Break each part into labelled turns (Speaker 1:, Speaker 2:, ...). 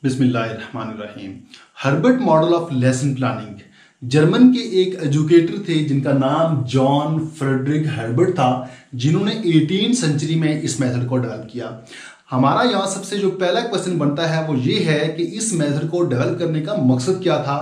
Speaker 1: बिस्मिल्लाहिर्रहमानिर्रहीम। Herbert model of lesson planning German के एक एजुकेटर थे जिनका नाम जॉन फ्रेडरिक हर्बर्ट था, जिन्होंने 18वीं सेंचुरी में इस मेथड को डेवलप किया। हमारा यहाँ सबसे जो पहला क्वेश्चन बनता है वो ये है कि इस मेथड को डेवलप करने का मकसद क्या था,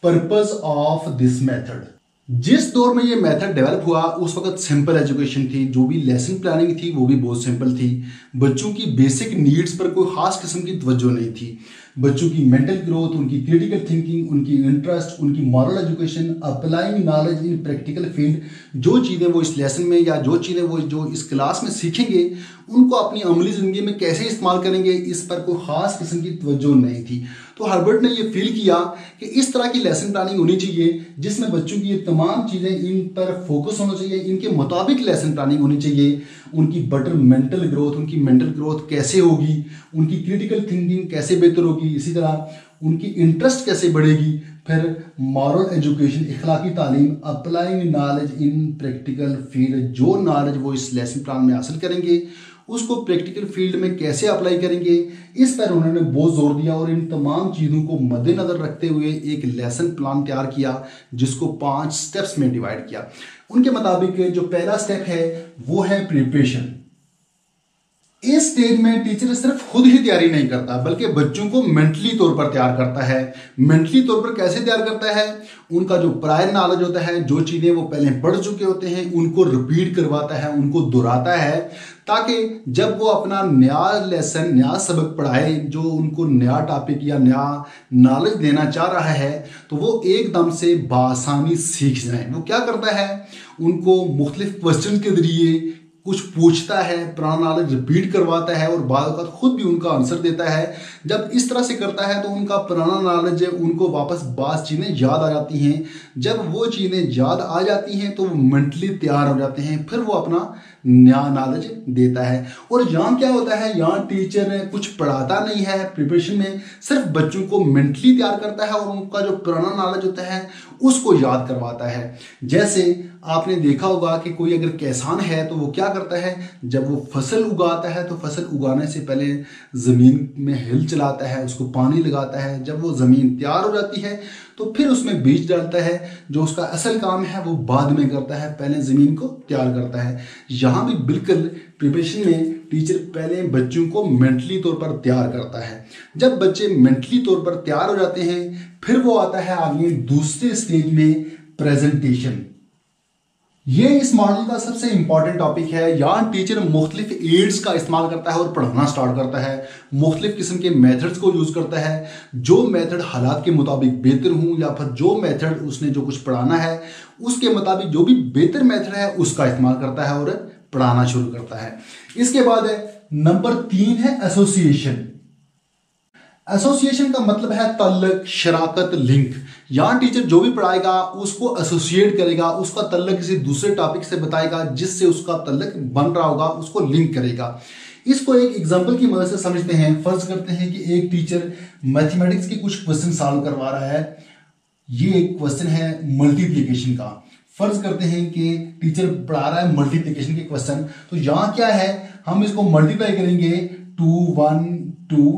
Speaker 1: पर्पस ऑफ दिस मेथड। जिस दौर में ये मेथड डेवलप हुआ उस वक्त सिंपल एजुकेशन थी, जो भी लेसन प्लानिंग थी वो भी बहुत सिंपल थी। बच्चों की बेसिक नीड्स पर कोई खास किस्म की तवज्जो नहीं थी। बच्चों की मेंटल ग्रोथ, उनकी क्रिटिकल थिंकिंग, उनकी इंटरेस्ट, उनकी moral education, applying knowledge in practical field, जो चीज़ें वो इस लेसन में या जो चीज़ें वो जो इस क्लास में सीखेंगे उनको अपनी अमली ज़िंदगी में कैसे इस्तेमाल करेंगे, इस पर कोई खास किस्म की तवज्जो नहीं थी। तो हर्बर्ट ने ये फील किया कि इस तरह की लेसन प्लानिंग होनी चाहिए जिसमें बच्चों की ये तमाम चीज़ें इन पर फोकस होना चाहिए, इनके मुताबिक लेसन प्लानिंग होनी चाहिए। उनकी बेटर मेंटल ग्रोथ, उनकी मेंटल ग्रोथ कैसे होगी, उनकी क्रिटिकल थिंकिंग कैसे बेहतर होगी, इसी तरह उनकी इंटरेस्ट कैसे बढ़ेगी, फिर मॉरल एजुकेशन, इखलाकी तालीम, applying knowledge in practical field, जो नॉलेज वो इस लेसन प्लान में हासिल करेंगे उसको प्रैक्टिकल फील्ड में कैसे अप्लाई करेंगे, इस पर उन्होंने बहुत जोर दिया और इन तमाम चीज़ों को मद्देनजर रखते हुए एक लेसन प्लान तैयार किया जिसको 5 स्टेप्स में डिवाइड किया। उनके मुताबिक जो पहला स्टेप है वो है प्रिपरेशन। इस स्टेज में टीचर सिर्फ खुद ही तैयारी नहीं करता बल्कि बच्चों को मेंटली तौर पर तैयार करता है। मेंटली तौर पर कैसे तैयार करता है, उनका जो प्रायर नॉलेज होता है, जो चीज़ें वो पहले पढ़ चुके होते हैं उनको रिपीट करवाता है, उनको दोहराता है, ताकि जब वो अपना नया लेसन, नया सबक पढ़ाए, जो उनको नया टॉपिक या नया नॉलेज देना चाह रहा है, तो वो एकदम से बासानी सीख जाए। वो क्या करता है, उनको मुख्तलिफ क्वेश्चन के जरिए कुछ पूछता है, पुराना नॉलेज रिपीट करवाता है और बाद वक्त खुद भी उनका आंसर देता है। जब इस तरह से करता है तो उनका पुराना नॉलेज उनको वापस बात चीज़ें याद आ जाती हैं। जब वो चीज़ें याद आ जाती हैं तो वो मेंटली तैयार हो जाते हैं, फिर वो अपना नया नॉलेज देता है। और यहाँ क्या होता है, यहाँ टीचर कुछ पढ़ाता नहीं है प्रिपरेशन में, सिर्फ बच्चों को मेंटली तैयार करता है और उनका जो पुराना नॉलेज होता है उसको याद करवाता है। जैसे आपने देखा होगा कि कोई अगर किसान है तो वो क्या करता है, जब वो फसल उगाता है तो फसल उगाने से पहले ज़मीन में हिल चलाता है, उसको पानी लगाता है। जब वो ज़मीन तैयार हो जाती है तो फिर उसमें बीज डालता है। जो उसका असल काम है वो बाद में करता है, पहले ज़मीन को तैयार करता है। यहाँ भी बिल्कुल प्रिपरेशन में टीचर पहले बच्चों को मेंटली तौर पर तैयार करता है। जब बच्चे मेंटली तौर पर तैयार हो जाते हैं फिर वो आता है आगे दूसरे स्टेज में, प्रेजेंटेशन। ये इस मॉडल का सबसे इंपॉर्टेंट टॉपिक है। यहाँ टीचर मुख्तलिफ एड्स का इस्तेमाल करता है और पढ़ाना स्टार्ट करता है। मुख्तलिफ किस्म के मेथड्स को यूज़ करता है, जो मेथड हालात के मुताबिक बेहतर हूँ या फिर जो मेथड उसने जो कुछ पढ़ाना है उसके मुताबिक जो भी बेहतर मेथड है उसका इस्तेमाल करता है और पढ़ाना शुरू करता है। इसके बाद नंबर 3 है एसोसिएशन। एसोसिएशन का मतलब है तल्लक, शराकत, लिंक। यहाँ टीचर जो भी पढ़ाएगा उसको एसोसिएट करेगा, उसका तल्लक किसी दूसरे टॉपिक से बताएगा जिससे उसका तल्लक बन रहा होगा, उसको लिंक करेगा। इसको एक एग्जांपल की मदद से समझते हैं। फर्ज करते हैं कि एक टीचर मैथमेटिक्स के कुछ क्वेश्चन सॉल्व करवा रहा है। ये एक क्वेश्चन है मल्टीप्लिकेशन का। फर्ज करते हैं कि टीचर पढ़ा रहा है मल्टीप्लिकेशन के क्वेश्चन, तो यहाँ क्या है, हम इसको मल्टीप्लाई करेंगे 2 1 2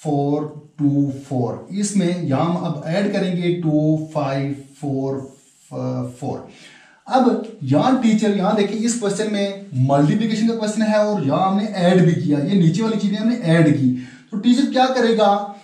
Speaker 1: 4 2 4। इसमें यहाँ हम अब ऐड करेंगे 2 5 4 4। अब यहाँ टीचर, यहाँ देखिए इस क्वेश्चन में मल्टीप्लिकेशन का क्वेश्चन है और यहाँ हमने ऐड भी किया, ये नीचे वाली चीजें हमने ऐड की। तो टीचर क्या करेगा,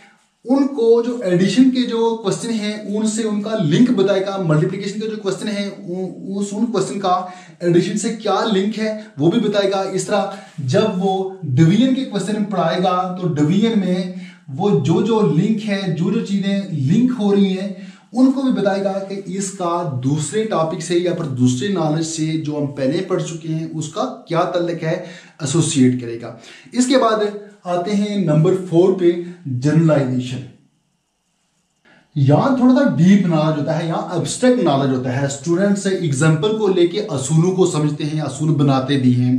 Speaker 1: उनको जो एडिशन के जो क्वेश्चन हैं उनसे उनका लिंक बताएगा। मल्टीप्लिकेशन के जो क्वेश्चन है उन क्वेश्चन का एडिशन से क्या लिंक है वो भी बताएगा। इस तरह जब वो डिवीजन के क्वेश्चन पढ़ाएगा तो डिवीजन में वो जो जो लिंक है, जो जो चीजें लिंक हो रही हैं उनको भी बताएगा कि इसका दूसरे टॉपिक से या फिर दूसरे नॉलेज से जो हम पहले पढ़ चुके हैं उसका क्या तल्लक है, एसोसिएट करेगा। इसके बाद आते हैं नंबर 4 पे, जनरलाइजेशन। यहाँ थोड़ा सा डीप नॉलेज होता है, यहाँ एब्स्ट्रैक्ट नॉलेज होता है। स्टूडेंट्स एग्जाम्पल को लेके असूलों को समझते हैं, असूल बनाते भी हैं।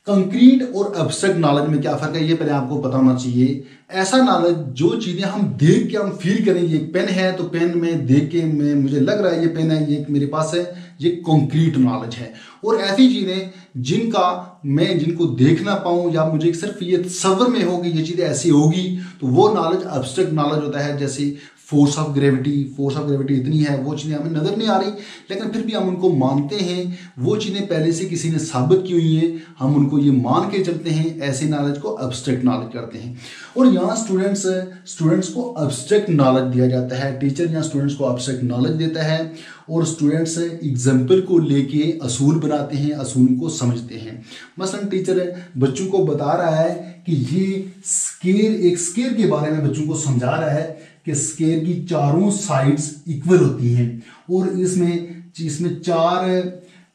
Speaker 1: कंक्रीट और एब्स्ट्रैक्ट नॉलेज में क्या फर्क है ये पहले आपको पता होना चाहिए। ऐसा नॉलेज जो चीज़ें हम देख के हम फील करेंगे, एक पेन है तो पेन में देख के मैं मुझे लग रहा है ये पेन है, ये मेरे पास है, ये कॉन्क्रीट नॉलेज है। और ऐसी चीज़ें जिनको देख ना पाऊँ या मुझे सिर्फ ये तस्वर में हो कि ये चीज़ें ऐसी होगी, तो वो नॉलेज एब्स्ट्रैक्ट नॉलेज होता है। जैसे फोर्स ऑफ ग्रेविटी इतनी है, वो चीज़ें हमें नज़र नहीं आ रही, लेकिन फिर भी हम उनको मानते हैं। वो चीज़ें पहले से किसी ने साबित की हुई हैं, हम उनको ये मान के चलते हैं। ऐसे नॉलेज को एब्स्ट्रैक्ट नॉलेज करते हैं। और यहाँ स्टूडेंट्स को एब्स्ट्रैक्ट नॉलेज दिया जाता है। टीचर यहाँ स्टूडेंट्स को एब्स्ट्रैक्ट नॉलेज देता है और स्टूडेंट्स एग्जाम्पल को लेके असूल बनाते हैं, असूल को समझते हैं। मसलन टीचर बच्चों को बता रहा है कि ये एक स्केयर के बारे में बच्चों को समझा रहा है कि स्केयर की चारों साइड्स इक्वल होती हैं और इसमें 4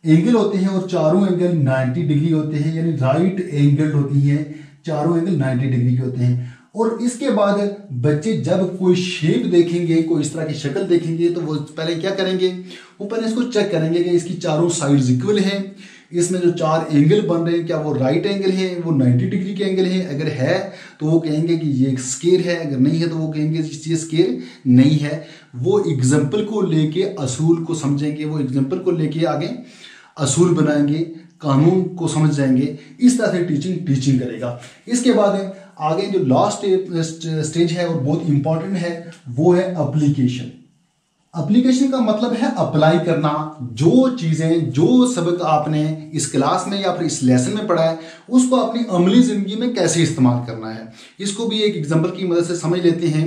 Speaker 1: एंगल होते हैं और चारों एंगल 90 डिग्री होते हैं, यानी राइट एंगल होती हैं, चारों एंगल 90 डिग्री के होते हैं। और इसके बाद बच्चे जब कोई शेप देखेंगे, कोई इस तरह की शक्ल देखेंगे, तो वो पहले क्या करेंगे, वो पहले इसको चेक करेंगे कि इसकी चारों साइड्स इक्वल हैं। इसमें जो 4 एंगल बन रहे हैं, क्या वो राइट एंगल है, वो 90 डिग्री के एंगल है। अगर है तो वो कहेंगे कि ये एक स्केयर है, अगर नहीं है तो वो कहेंगे कि ये स्केयर नहीं है। वो एग्जाम्पल को लेके असूल को समझेंगे, वो एग्जाम्पल को लेके आगे असूल बनाएंगे, कानून को समझ जाएंगे। इस तरह से टीचिंग करेगा। इसके बाद आगे जो लास्ट स्टेज है और बहुत इंपॉर्टेंट है, वो है एप्लीकेशन। एप्लीकेशन का मतलब है अप्लाई करना। जो चीज़ें, जो सबक आपने इस क्लास में या फिर इस लेसन में पढ़ा है, उसको अपनी अमली ज़िंदगी में कैसे इस्तेमाल करना है। इसको भी एक एग्जाम्पल की मदद से समझ लेते हैं।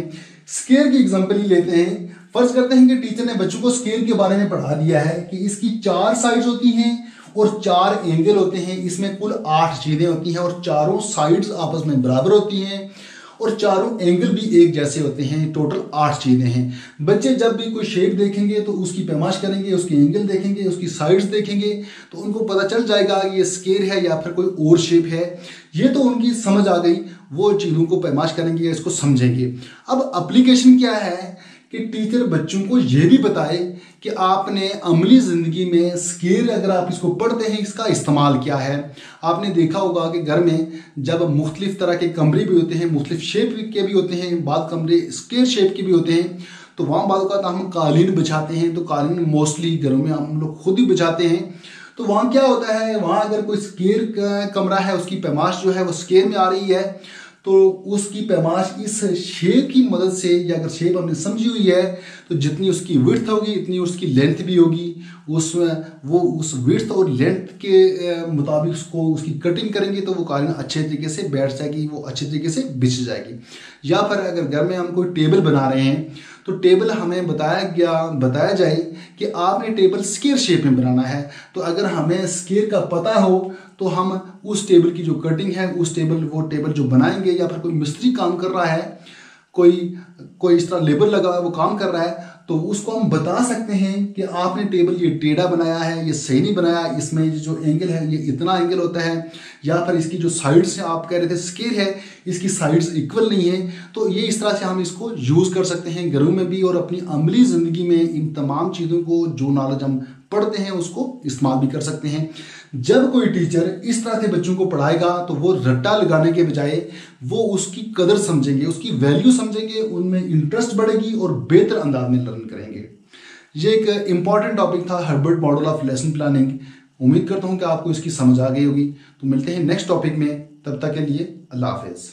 Speaker 1: स्केयर की एग्जाम्पल ही लेते हैं। फर्ज करते हैं कि टीचर ने बच्चों को स्केयर के बारे में पढ़ा दिया है कि इसकी 4 साइड्स होती हैं और 4 एंगल होते हैं। इसमें कुल 8 चीज़ें होती हैं और चारों साइड्स आपस में बराबर होती हैं और चारों एंगल भी एक जैसे होते हैं। टोटल 8 चीज़ें हैं। बच्चे जब भी कोई शेप देखेंगे तो उसकी पैमाश करेंगे, उसके एंगल देखेंगे, उसकी साइड्स देखेंगे, तो उनको पता चल जाएगा ये स्केयर है या फिर कोई और शेप है। ये तो उनकी समझ आ गई, वो चीज़ों को पैमाश करेंगे या इसको समझेंगे। अब एप्लीकेशन क्या है कि टीचर बच्चों को ये भी बताए कि आपने अमली ज़िंदगी में स्केयर, अगर आप इसको पढ़ते हैं, इसका इस्तेमाल क्या है। आपने देखा होगा कि घर में जब मुख्तलिफ तरह के कमरे भी होते हैं, मुख्तलिफ शेप के भी होते हैं, बाद कमरे स्केयर शेप के भी होते हैं, तो वहाँ बाद का हम कालीन बिछाते हैं। तो कालीन मोस्टली घरों में हम लोग खुद ही बिछाते हैं। तो वहाँ क्या होता है, वहाँ अगर कोई स्केयर का कमरा है, उसकी पैमाश जो है वो स्केयर में आ रही है, तो उसकी पैमाश इस शेप की मदद से, या अगर शेप हमने समझी हुई है, तो जितनी उसकी विड्थ होगी इतनी उसकी लेंथ भी होगी। उस विड्थ और लेंथ के मुताबिक उसकी कटिंग करेंगे तो वो कालीन अच्छे तरीके से बैठ जाएगी, वो अच्छे तरीके से बिछ जाएगी। या फिर अगर घर में हम कोई टेबल बना रहे हैं, तो टेबल हमें बताया जाए कि आपने टेबल स्केयर शेप में बनाना है। तो अगर हमें स्केयर का पता हो तो हम उस टेबल की जो कटिंग है, वो टेबल जो बनाएंगे, या फिर कोई मिस्त्री काम कर रहा है, कोई इस तरह लेबर लगा हुआ है, वो काम कर रहा है, तो उसको हम बता सकते हैं कि आपने टेबल ये टेढ़ा बनाया है, ये सही नहीं बनाया, इसमें जो एंगल है ये इतना एंगल होता है, या फिर इसकी जो साइड्स हैं, आप कह रहे थे स्केयर है, इसकी साइड्स इक्वल नहीं है। तो ये इस तरह से हम इसको यूज़ कर सकते हैं घरों में भी, और अपनी अमली ज़िंदगी में इन तमाम चीज़ों को, जो नॉलेज हम पढ़ते हैं, उसको इस्तेमाल भी कर सकते हैं। जब कोई टीचर इस तरह से बच्चों को पढ़ाएगा तो वो रट्टा लगाने के बजाय वो उसकी कदर समझेंगे, उसकी वैल्यू समझेंगे, उनमें इंटरेस्ट बढ़ेगी और बेहतर अंदाज में लर्न करेंगे। ये एक इंपॉर्टेंट टॉपिक था, Herbert model of lesson planning. उम्मीद करता हूँ कि आपको इसकी समझ आ गई होगी। तो मिलते हैं नेक्स्ट टॉपिक में, तब तक के लिए अल्लाह हाफिज़।